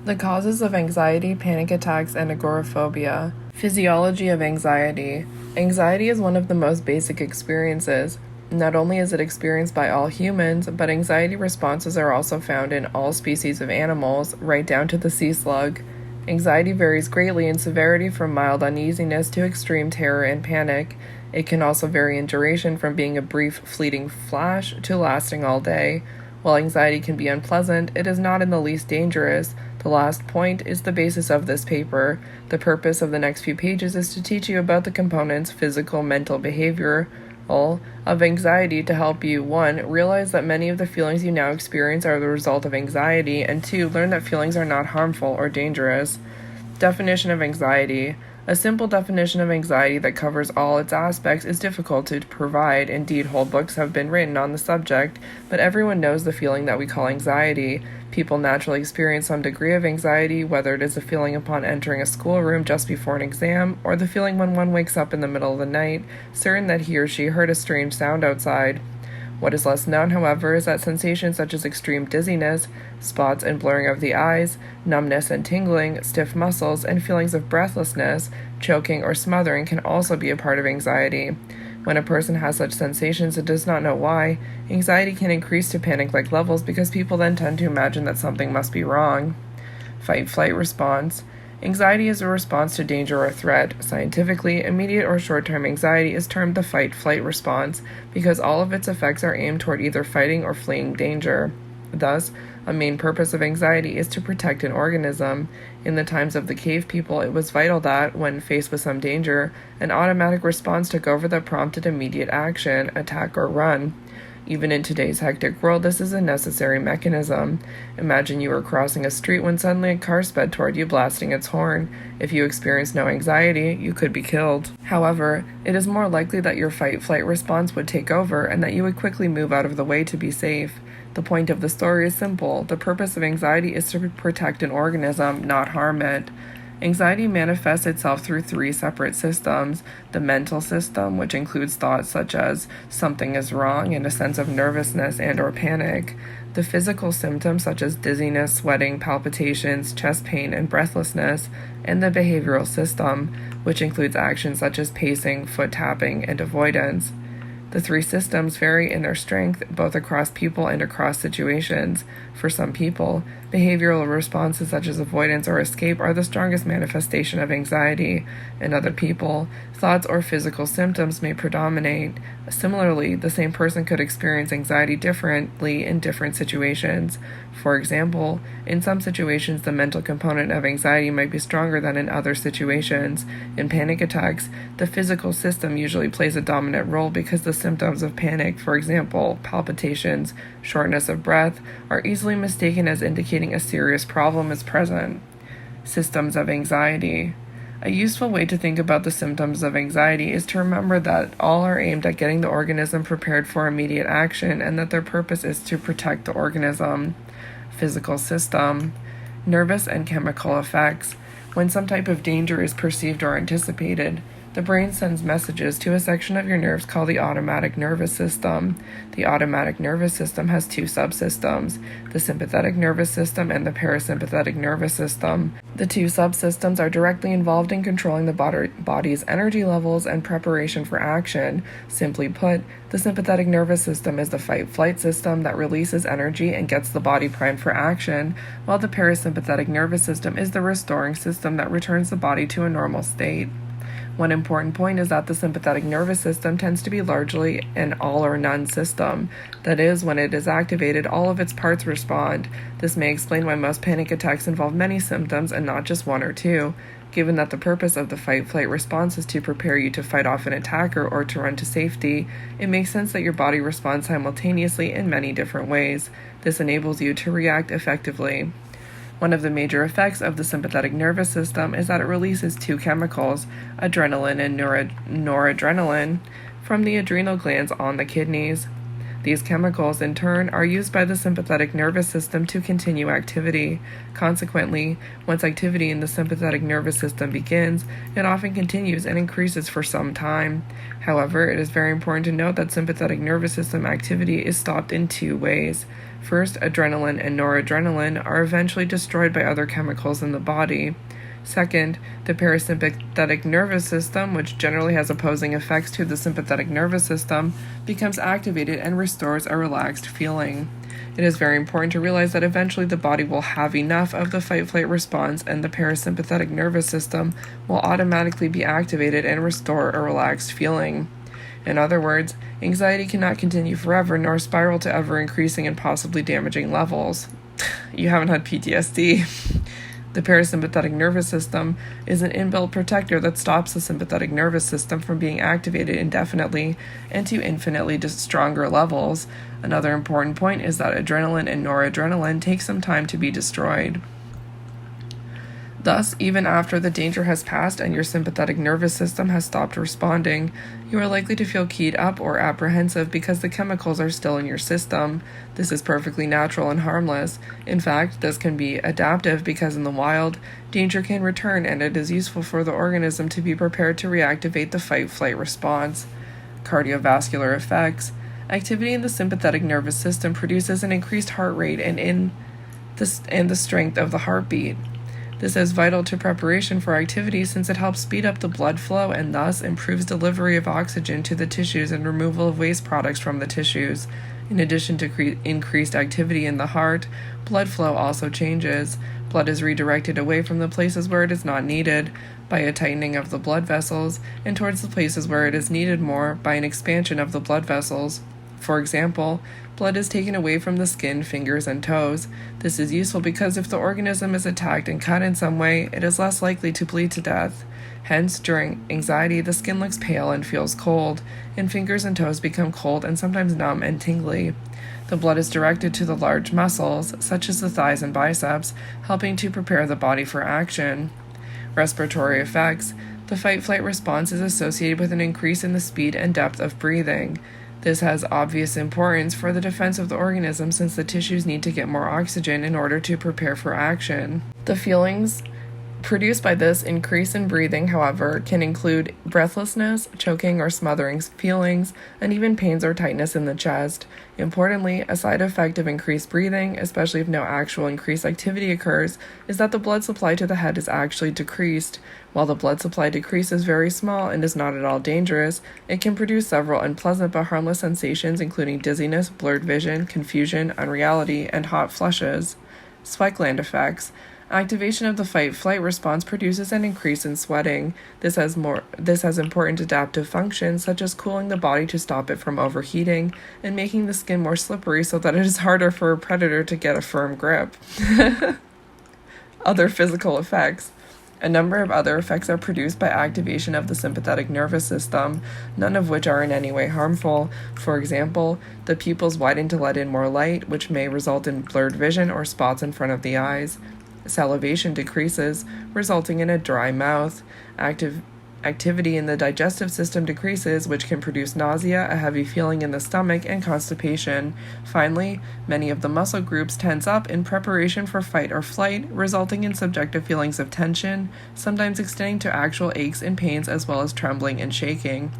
The causes of anxiety, panic attacks, and agoraphobia. Physiology of anxiety. Anxiety is one of the most basic experiences. Not only is it experienced by all humans, but anxiety responses are also found in all species of animals, right down to the sea slug. Anxiety varies greatly in severity from mild uneasiness to extreme terror and panic. It can also vary in duration from being a brief, fleeting flash to lasting all day. While anxiety can be unpleasant, it is not in the least dangerous. The last point is the basis of this paper. The purpose of the next few pages is to teach you about the components physical, mental, behavioral of anxiety to help you 1. Realize that many of the feelings you now experience are the result of anxiety, and 2. Learn that feelings are not harmful or dangerous. Definition of anxiety. A simple definition of anxiety that covers all its aspects is difficult to provide. Indeed, whole books have been written on the subject, but everyone knows the feeling that we call anxiety. People naturally experience some degree of anxiety, whether it is a feeling upon entering a schoolroom just before an exam, or the feeling when one wakes up in the middle of the night, certain that he or she heard a strange sound outside. What is less known, however, is that sensations such as extreme dizziness, spots and blurring of the eyes, numbness and tingling, stiff muscles, and feelings of breathlessness, choking, or smothering can also be a part of anxiety. When a person has such sensations and does not know why, anxiety can increase to panic-like levels because people then tend to imagine that something must be wrong. Fight-flight response. Anxiety is a response to danger or threat. Scientifically, immediate or short-term anxiety is termed the fight-flight response because all of its effects are aimed toward either fighting or fleeing danger. Thus, a main purpose of anxiety is to protect an organism. In the times of the cave people, it was vital that, when faced with some danger, an automatic response took over that prompted immediate action, attack or run. Even in today's hectic world, this is a necessary mechanism. Imagine you are crossing a street when suddenly a car sped toward you, blasting its horn. If you experience no anxiety, you could be killed. However, it is more likely that your fight-flight response would take over and that you would quickly move out of the way to be safe. The point of the story is simple. The purpose of anxiety is to protect an organism, not harm it. Anxiety manifests itself through 3 separate systems. The mental system, which includes thoughts such as something is wrong and a sense of nervousness and or panic. The physical symptoms such as dizziness, sweating, palpitations, chest pain, and breathlessness. And the behavioral system, which includes actions such as pacing, foot tapping, and avoidance. The 3 systems vary in their strength both across people and across situations. For some people, behavioral responses such as avoidance or escape are the strongest manifestation of anxiety. In other people, thoughts or physical symptoms may predominate. Similarly, the same person could experience anxiety differently in different situations. For example, in some situations, the mental component of anxiety might be stronger than in other situations. In panic attacks, the physical system usually plays a dominant role because the symptoms of panic, for example, palpitations, shortness of breath, are easily mistaken as indicating a serious problem is present. Systems of anxiety. A useful way to think about the symptoms of anxiety is to remember that all are aimed at getting the organism prepared for immediate action and that their purpose is to protect the organism. Physical system. Nervous and chemical effects. When some type of danger is perceived or anticipated, the brain sends messages to a section of your nerves called the automatic nervous system. The automatic nervous system has 2 subsystems, the sympathetic nervous system and the parasympathetic nervous system. The 2 subsystems are directly involved in controlling the body's energy levels and preparation for action. Simply put, the sympathetic nervous system is the fight-flight system that releases energy and gets the body primed for action, while the parasympathetic nervous system is the restoring system that returns the body to a normal state. One important point is that the sympathetic nervous system tends to be largely an all-or-none system. That is, when it is activated, all of its parts respond. This may explain why most panic attacks involve many symptoms and not just 1 or 2. Given that the purpose of the fight-flight response is to prepare you to fight off an attacker or to run to safety, it makes sense that your body responds simultaneously in many different ways. This enables you to react effectively. One of the major effects of the sympathetic nervous system is that it releases 2 chemicals, adrenaline and noradrenaline, from the adrenal glands on the kidneys. These chemicals, in turn, are used by the sympathetic nervous system to continue activity. Consequently, once activity in the sympathetic nervous system begins, it often continues and increases for some time. However, it is very important to note that sympathetic nervous system activity is stopped in 2 ways. First, adrenaline and noradrenaline are eventually destroyed by other chemicals in the body. Second, the parasympathetic nervous system, which generally has opposing effects to the sympathetic nervous system, becomes activated and restores a relaxed feeling. It is very important to realize that eventually the body will have enough of the fight-flight response and the parasympathetic nervous system will automatically be activated and restore a relaxed feeling. In other words, anxiety cannot continue forever nor spiral to ever increasing and possibly damaging levels. You haven't had PTSD. The parasympathetic nervous system is an inbuilt protector that stops the sympathetic nervous system from being activated indefinitely and to infinitely stronger levels. Another important point is that adrenaline and noradrenaline take some time to be destroyed. Thus, even after the danger has passed and your sympathetic nervous system has stopped responding, you are likely to feel keyed up or apprehensive because the chemicals are still in your system. This is perfectly natural and harmless. In fact, this can be adaptive because in the wild, danger can return and it is useful for the organism to be prepared to reactivate the fight-flight response. Cardiovascular effects. Activity in the sympathetic nervous system produces an increased heart rate and the strength of the heartbeat. This is vital to preparation for activity since it helps speed up the blood flow and thus improves delivery of oxygen to the tissues and removal of waste products from the tissues. In addition to increased activity in the heart, blood flow also changes. Blood is redirected away from the places where it is not needed by a tightening of the blood vessels and towards the places where it is needed more by an expansion of the blood vessels. For example, blood is taken away from the skin, fingers, and toes. This is useful because if the organism is attacked and cut in some way, it is less likely to bleed to death. Hence, during anxiety, the skin looks pale and feels cold, and fingers and toes become cold and sometimes numb and tingly. The blood is directed to the large muscles, such as the thighs and biceps, helping to prepare the body for action. Respiratory effects. The fight-flight response is associated with an increase in the speed and depth of breathing. This has obvious importance for the defense of the organism since the tissues need to get more oxygen in order to prepare for action. The feelings produced by this increase in breathing, however, can include breathlessness, choking or smothering feelings, and even pains or tightness in the chest. Importantly, a side effect of increased breathing, especially if no actual increased activity occurs, is that the blood supply to the head is actually decreased. While the blood supply decrease is very small and is not at all dangerous, it can produce several unpleasant but harmless sensations including dizziness, blurred vision, confusion, unreality, and hot flushes. Sweat gland effects. Activation of the fight-flight response produces an increase in sweating. This has important adaptive functions such as cooling the body to stop it from overheating and making the skin more slippery so that it is harder for a predator to get a firm grip. Other physical effects. A number of other effects are produced by activation of the sympathetic nervous system, none of which are in any way harmful. For example, the pupils widen to let in more light, which may result in blurred vision or spots in front of the eyes. Salivation decreases, resulting in a dry mouth. Activity in the digestive system decreases, which can produce nausea, a heavy feeling in the stomach, and constipation. Finally, many of the muscle groups tense up in preparation for fight or flight, resulting in subjective feelings of tension, sometimes extending to actual aches and pains as well as trembling and shaking.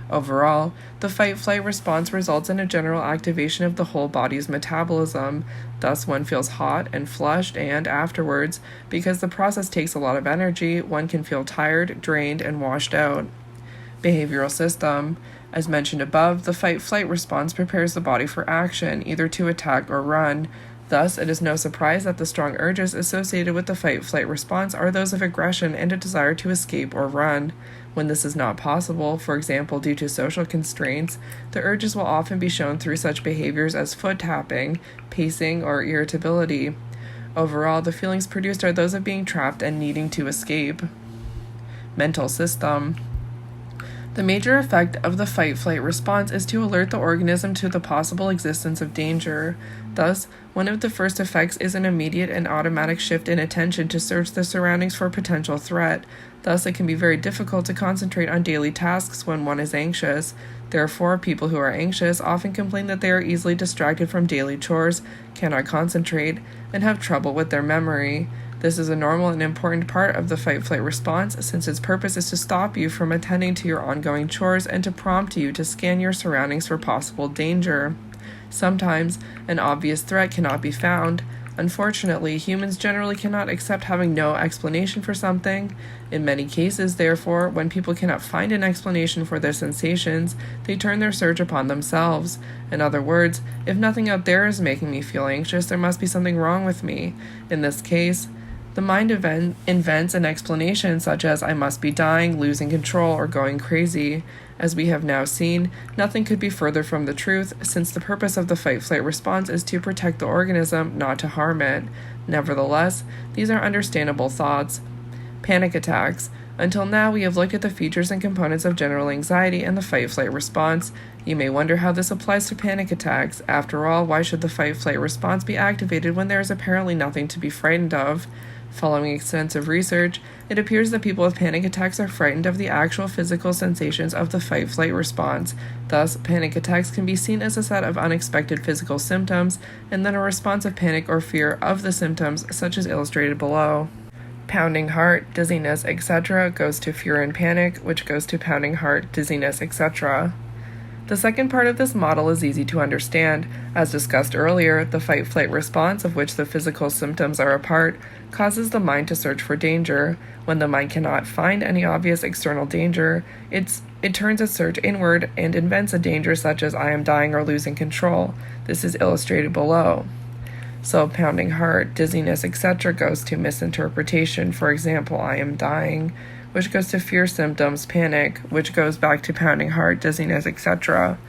Overall, the fight-flight response results in a general activation of the whole body's metabolism. Thus, one feels hot and flushed, and afterwards, because the process takes a lot of energy, one can feel tired, drained, and washed out. Behavioral system. As mentioned above, the fight-flight response prepares the body for action, either to attack or run. Thus, it is no surprise that the strong urges associated with the fight-flight response are those of aggression and a desire to escape or run. When this is not possible, for example due to social constraints, the urges will often be shown through such behaviors as foot tapping, pacing, or irritability. Overall, the feelings produced are those of being trapped and needing to escape. Mental system. The major effect of the fight-flight response is to alert the organism to the possible existence of danger. Thus, one of the first effects is an immediate and automatic shift in attention to search the surroundings for potential threat. Thus, it can be very difficult to concentrate on daily tasks when one is anxious. Therefore, people who are anxious often complain that they are easily distracted from daily chores, cannot concentrate, and have trouble with their memory. This is a normal and important part of the fight-flight response since its purpose is to stop you from attending to your ongoing chores and to prompt you to scan your surroundings for possible danger. Sometimes, an obvious threat cannot be found. Unfortunately, humans generally cannot accept having no explanation for something. In many cases, therefore, when people cannot find an explanation for their sensations, they turn their search upon themselves. In other words, if nothing out there is making me feel anxious, there must be something wrong with me. In this case, the mind invents an explanation such as I must be dying, losing control, or going crazy. As we have now seen, nothing could be further from the truth, since the purpose of the fight-flight response is to protect the organism, not to harm it. Nevertheless, these are understandable thoughts. Panic attacks. Until now, we have looked at the features and components of general anxiety and the fight-flight response. You may wonder how this applies to panic attacks. After all, why should the fight-flight response be activated when there is apparently nothing to be frightened of? Following extensive research, it appears that people with panic attacks are frightened of the actual physical sensations of the fight-flight response. Thus, panic attacks can be seen as a set of unexpected physical symptoms, and then a response of panic or fear of the symptoms, such as illustrated below. Pounding heart, dizziness, etc. goes to fear and panic, which goes to pounding heart, dizziness, etc. The second part of this model is easy to understand. As discussed earlier, the fight-flight response, of which the physical symptoms are a part, causes the mind to search for danger. When the mind cannot find any obvious external danger, it turns its search inward and invents a danger such as I am dying or losing control. This is illustrated below. So pounding heart, dizziness, etc. goes to misinterpretation. For example, I am dying, which goes to fear symptoms, panic, which goes back to pounding heart, dizziness, etc.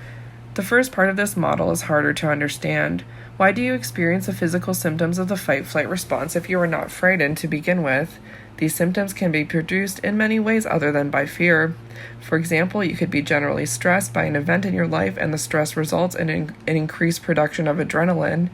The first part of this model is harder to understand. Why do you experience the physical symptoms of the fight-flight response if you are not frightened to begin with? These symptoms can be produced in many ways other than by fear. For example, you could be generally stressed by an event in your life, and the stress results in an increased production of adrenaline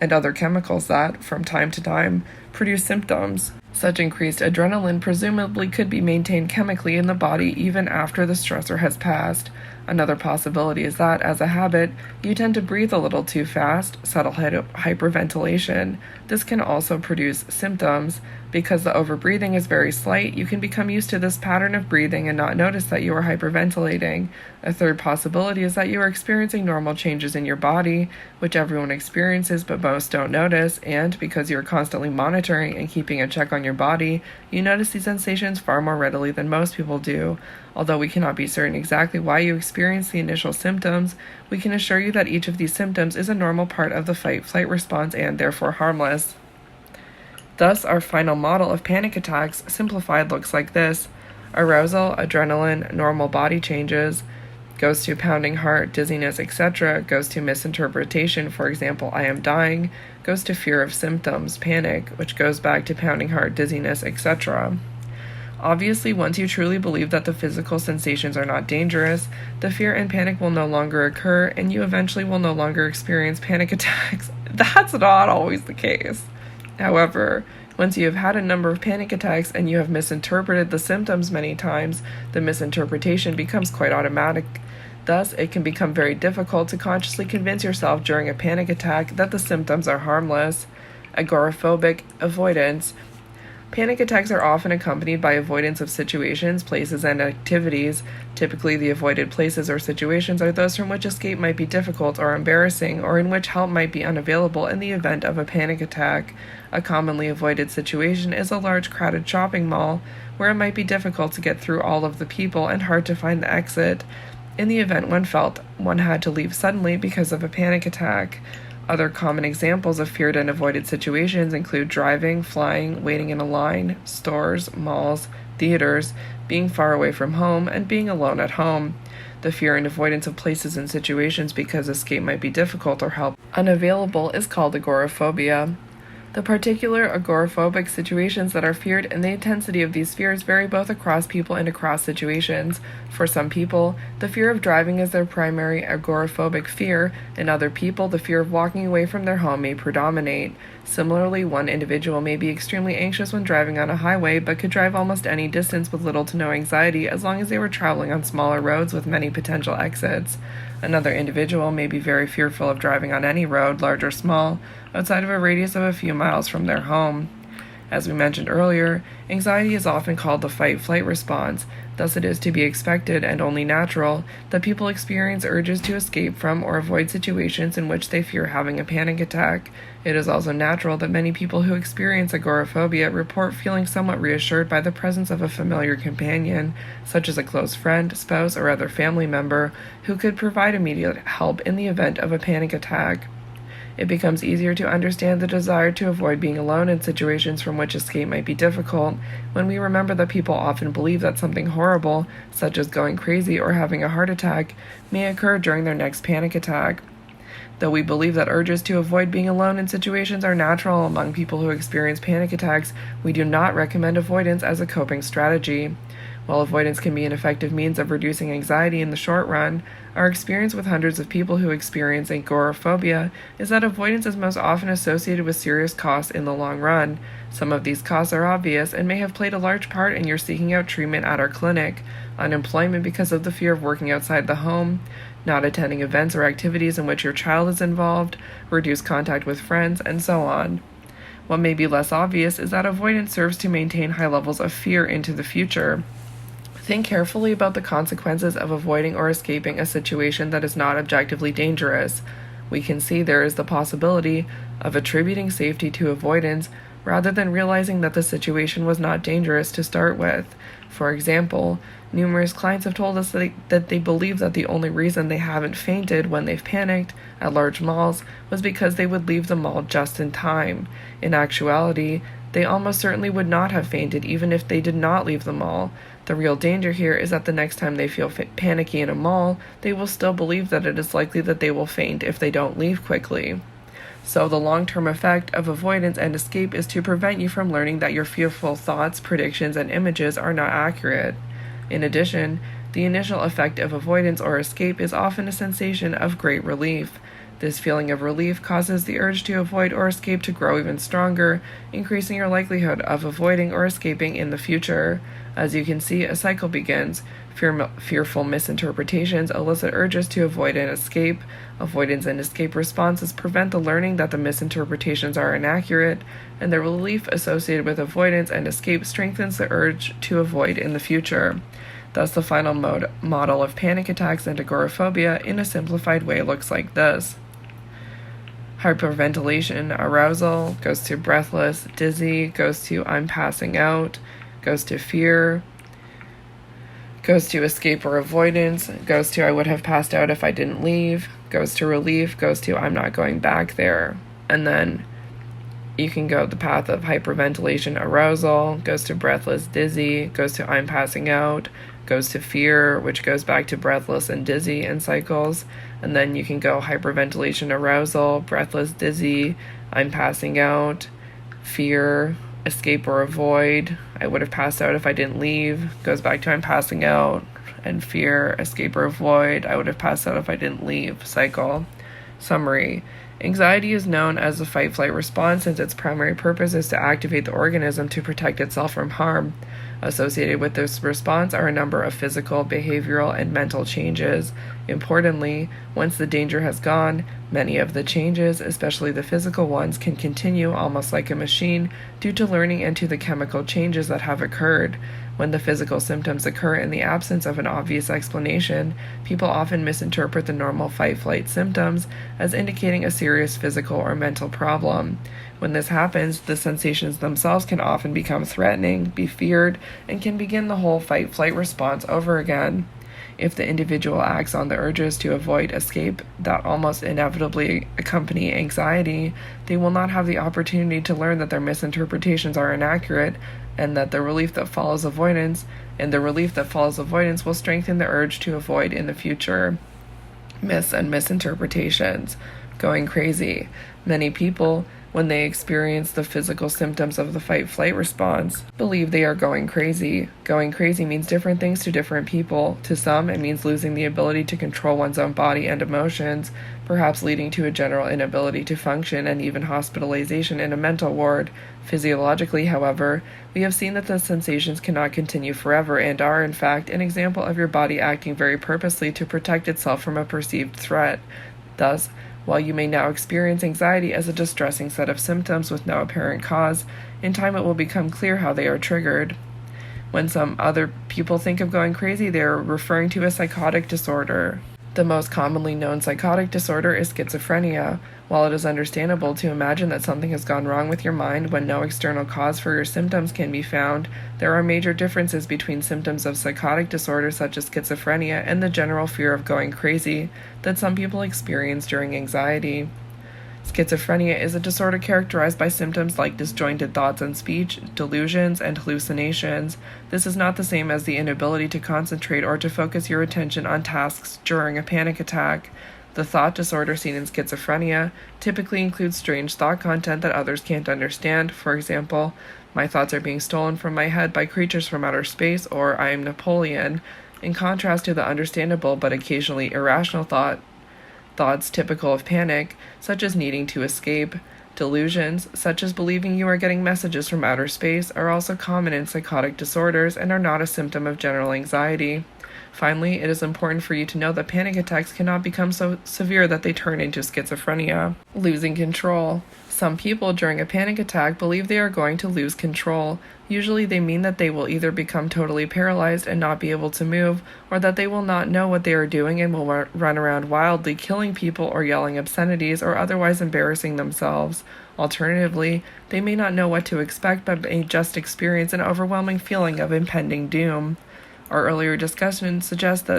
and other chemicals that, from time to time, produce symptoms. Such increased adrenaline presumably could be maintained chemically in the body even after the stressor has passed. Another possibility is that, as a habit, you tend to breathe a little too fast, subtle hyperventilation. This can also produce symptoms. Because the overbreathing is very slight, you can become used to this pattern of breathing and not notice that you are hyperventilating. A third possibility is that you are experiencing normal changes in your body, which everyone experiences but most don't notice, and because you are constantly monitoring and keeping a check on your body, you notice these sensations far more readily than most people do. Although we cannot be certain exactly why you experience the initial symptoms, we can assure you that each of these symptoms is a normal part of the fight-flight response and therefore harmless. Thus, our final model of panic attacks, simplified, looks like this. Arousal, adrenaline, normal body changes, goes to pounding heart, dizziness, etc., goes to misinterpretation, for example, I am dying, goes to fear of symptoms, panic, which goes back to pounding heart, dizziness, etc. Obviously, once you truly believe that the physical sensations are not dangerous, the fear and panic will no longer occur, and you eventually will no longer experience panic attacks. That's not always the case. However, once you have had a number of panic attacks and you have misinterpreted the symptoms many times, the misinterpretation becomes quite automatic. Thus, it can become very difficult to consciously convince yourself during a panic attack that the symptoms are harmless. Agoraphobic avoidance. Panic attacks are often accompanied by avoidance of situations, places, and activities. Typically, the avoided places or situations are those from which escape might be difficult or embarrassing, or in which help might be unavailable in the event of a panic attack. A commonly avoided situation is a large crowded shopping mall, where it might be difficult to get through all of the people and hard to find the exit. In the event one felt one had to leave suddenly because of a panic attack. Other common examples of feared and avoided situations include driving, flying, waiting in a line, stores, malls, theaters, being far away from home, and being alone at home. The fear and avoidance of places and situations because escape might be difficult or help unavailable is called agoraphobia. The particular agoraphobic situations that are feared and the intensity of these fears vary both across people and across situations. For some people, the fear of driving is their primary agoraphobic fear. In other people, the fear of walking away from their home may predominate. Similarly, one individual may be extremely anxious when driving on a highway, but could drive almost any distance with little to no anxiety as long as they were traveling on smaller roads with many potential exits. Another individual may be very fearful of driving on any road, large or small, outside of a radius of a few miles from their home. As we mentioned earlier, anxiety is often called the fight-flight response. Thus, it is to be expected and only natural that people experience urges to escape from or avoid situations in which they fear having a panic attack. It is also natural that many people who experience agoraphobia report feeling somewhat reassured by the presence of a familiar companion, such as a close friend, spouse, or other family member, who could provide immediate help in the event of a panic attack. It becomes easier to understand the desire to avoid being alone in situations from which escape might be difficult when we remember that people often believe that something horrible, such as going crazy or having a heart attack, may occur during their next panic attack. Though we believe that urges to avoid being alone in situations are natural among people who experience panic attacks, we do not recommend avoidance as a coping strategy. While avoidance can be an effective means of reducing anxiety in the short run, our experience with hundreds of people who experience agoraphobia is that avoidance is most often associated with serious costs in the long run. Some of these costs are obvious and may have played a large part in your seeking out treatment at our clinic: unemployment because of the fear of working outside the home, not attending events or activities in which your child is involved, reduced contact with friends, and so on. What may be less obvious is that avoidance serves to maintain high levels of fear into the future. Think carefully about the consequences of avoiding or escaping a situation that is not objectively dangerous. We can see there is the possibility of attributing safety to avoidance rather than realizing that the situation was not dangerous to start with. For example, numerous clients have told us that they believe that the only reason they haven't fainted when they've panicked at large malls was because they would leave the mall just in time. In actuality, they almost certainly would not have fainted even if they did not leave the mall. The real danger here is that the next time they feel panicky in a mall, they will still believe that it is likely that they will faint if they don't leave quickly. So the long-term effect of avoidance and escape is to prevent you from learning that your fearful thoughts, predictions, and images are not accurate. In addition, the initial effect of avoidance or escape is often a sensation of great relief. This feeling of relief causes the urge to avoid or escape to grow even stronger, increasing your likelihood of avoiding or escaping in the future. As you can see, a cycle begins. Fearful misinterpretations elicit urges to avoid and escape. Avoidance and escape responses prevent the learning that the misinterpretations are inaccurate, and the relief associated with avoidance and escape strengthens the urge to avoid in the future. Thus, the final model of panic attacks and agoraphobia in a simplified way looks like this. Hyperventilation, arousal, goes to breathless, dizzy, goes to I'm passing out, goes to fear, goes to escape or avoidance, goes to I would have passed out if I didn't leave, goes to relief, goes to I'm not going back there. And then you can go the path of hyperventilation, arousal, goes to breathless, dizzy, goes to I'm passing out, goes to fear, which goes back to breathless and dizzy in cycles. And then you can go hyperventilation, arousal, breathless, dizzy, I'm passing out, fear, escape or avoid, I would have passed out if I didn't leave, goes back to I'm passing out, and fear, escape or avoid, I would have passed out if I didn't leave cycle. Summary: anxiety is known as a fight-flight response since its primary purpose is to activate the organism to protect itself from harm. Associated with this response are a number of physical, behavioral, and mental changes. Importantly, once the danger has gone, many of the changes, especially the physical ones, can continue almost like a machine due to learning and to the chemical changes that have occurred. When the physical symptoms occur in the absence of an obvious explanation, people often misinterpret the normal fight-flight symptoms as indicating a serious physical or mental problem. When this happens, the sensations themselves can often become threatening, be feared, and can begin the whole fight-flight response over again. If the individual acts on the urges to avoid escape that almost inevitably accompany anxiety, they will not have the opportunity to learn that their misinterpretations are inaccurate, and that the relief that follows avoidance will strengthen the urge to avoid in the future. Myths and misinterpretations. Going crazy. Many people, when they experience the physical symptoms of the fight-flight response, believe they are going crazy. Going crazy means different things to different people. To some, it means losing the ability to control one's own body and emotions, perhaps leading to a general inability to function and even hospitalization in a mental ward. Physiologically, however, we have seen that the sensations cannot continue forever and are, in fact, an example of your body acting very purposely to protect itself from a perceived threat. Thus, While you may now experience anxiety as a distressing set of symptoms with no apparent cause, in time it will become clear how they are triggered. When some other people think of going crazy, they are referring to a psychotic disorder. The most commonly known psychotic disorder is schizophrenia. While it is understandable to imagine that something has gone wrong with your mind when no external cause for your symptoms can be found, there are major differences between symptoms of psychotic disorder such as schizophrenia and the general fear of going crazy that some people experience during anxiety. Schizophrenia is a disorder characterized by symptoms like disjointed thoughts and speech, delusions, and hallucinations. This is not the same as the inability to concentrate or to focus your attention on tasks during a panic attack. The thought disorder seen in schizophrenia typically includes strange thought content that others can't understand. For example, my thoughts are being stolen from my head by creatures from outer space, or I am Napoleon, in contrast to the understandable but occasionally irrational thoughts typical of panic, such as needing to escape. Delusions, such as believing you are getting messages from outer space, are also common in psychotic disorders and are not a symptom of general anxiety. Finally, it is important for you to know that panic attacks cannot become so severe that they turn into schizophrenia. Losing control. Some people during a panic attack believe they are going to lose control. Usually they mean that they will either become totally paralyzed and not be able to move, or that they will not know what they are doing and will run around wildly killing people or yelling obscenities or otherwise embarrassing themselves. Alternatively, they may not know what to expect but may just experience an overwhelming feeling of impending doom. Our earlier discussion suggests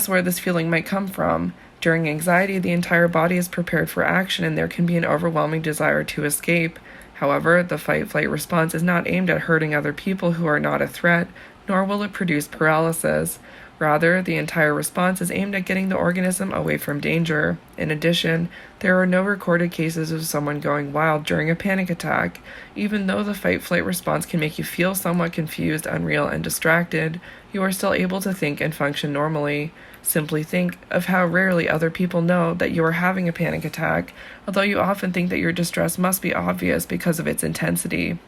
where this feeling might come from. During anxiety, the entire body is prepared for action and there can be an overwhelming desire to escape. However, the fight-flight response is not aimed at hurting other people who are not a threat, nor will it produce paralysis. Rather, the entire response is aimed at getting the organism away from danger. In addition, there are no recorded cases of someone going wild during a panic attack. Even though the fight-flight response can make you feel somewhat confused, unreal, and distracted, you are still able to think and function normally. Simply think of how rarely other people know that you are having a panic attack, although you often think that your distress must be obvious because of its intensity.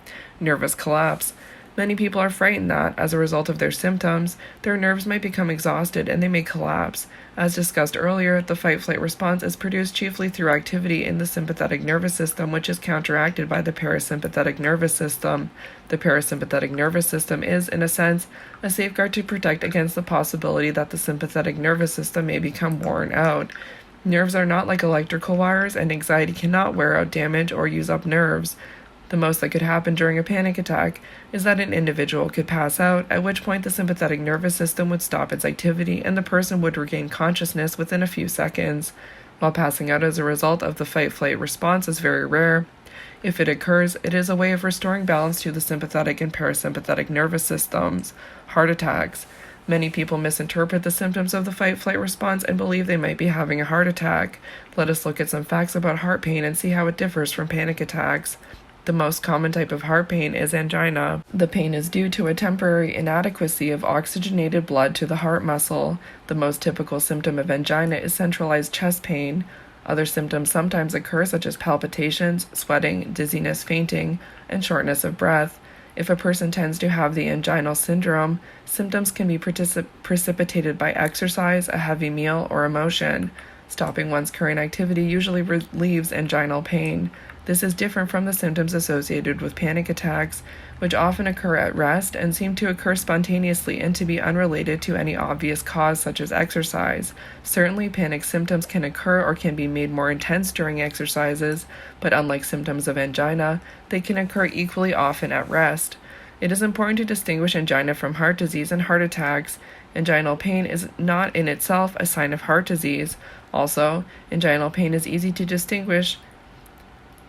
Nervous collapse. Many people are frightened that, as a result of their symptoms, their nerves might become exhausted and they may collapse. As discussed earlier, the fight-flight response is produced chiefly through activity in the sympathetic nervous system, which is counteracted by the parasympathetic nervous system. The parasympathetic nervous system is, in a sense, a safeguard to protect against the possibility that the sympathetic nervous system may become worn out. Nerves are not like electrical wires, and anxiety cannot wear out, damage, or use up nerves. The most that could happen during a panic attack is that an individual could pass out, at which point the sympathetic nervous system would stop its activity and the person would regain consciousness within a few seconds. While passing out as a result of the fight-flight response is very rare, if it occurs, it is a way of restoring balance to the sympathetic and parasympathetic nervous systems. Heart attacks. Many people misinterpret the symptoms of the fight-flight response and believe they might be having a heart attack. Let us look at some facts about heart pain and see how it differs from panic attacks. The most common type of heart pain is angina. The pain is due to a temporary inadequacy of oxygenated blood to the heart muscle. The most typical symptom of angina is centralized chest pain. Other symptoms sometimes occur, such as palpitations, sweating, dizziness, fainting, and shortness of breath. If a person tends to have the anginal syndrome, symptoms can be precipitated by exercise, a heavy meal, or emotion. Stopping one's current activity usually relieves anginal pain. This is different from the symptoms associated with panic attacks, which often occur at rest and seem to occur spontaneously and to be unrelated to any obvious cause such as exercise. Certainly, panic symptoms can occur or can be made more intense during exercises, but unlike symptoms of angina, they can occur equally often at rest. It is important to distinguish angina from heart disease and heart attacks. Anginal pain is not in itself a sign of heart disease. Also, anginal pain is easy to distinguish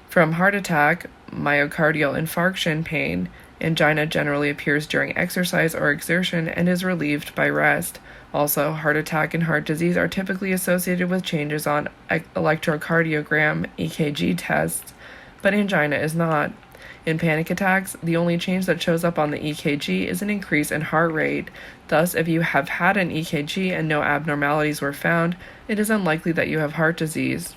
from heart attack, myocardial infarction pain. Angina generally appears during exercise or exertion and is relieved by rest. Also, heart attack and heart disease are typically associated with changes on electrocardiogram (EKG) tests, but angina is not. In panic attacks, the only change that shows up on the EKG is an increase in heart rate. Thus, if you have had an EKG and no abnormalities were found, it is unlikely that you have heart disease.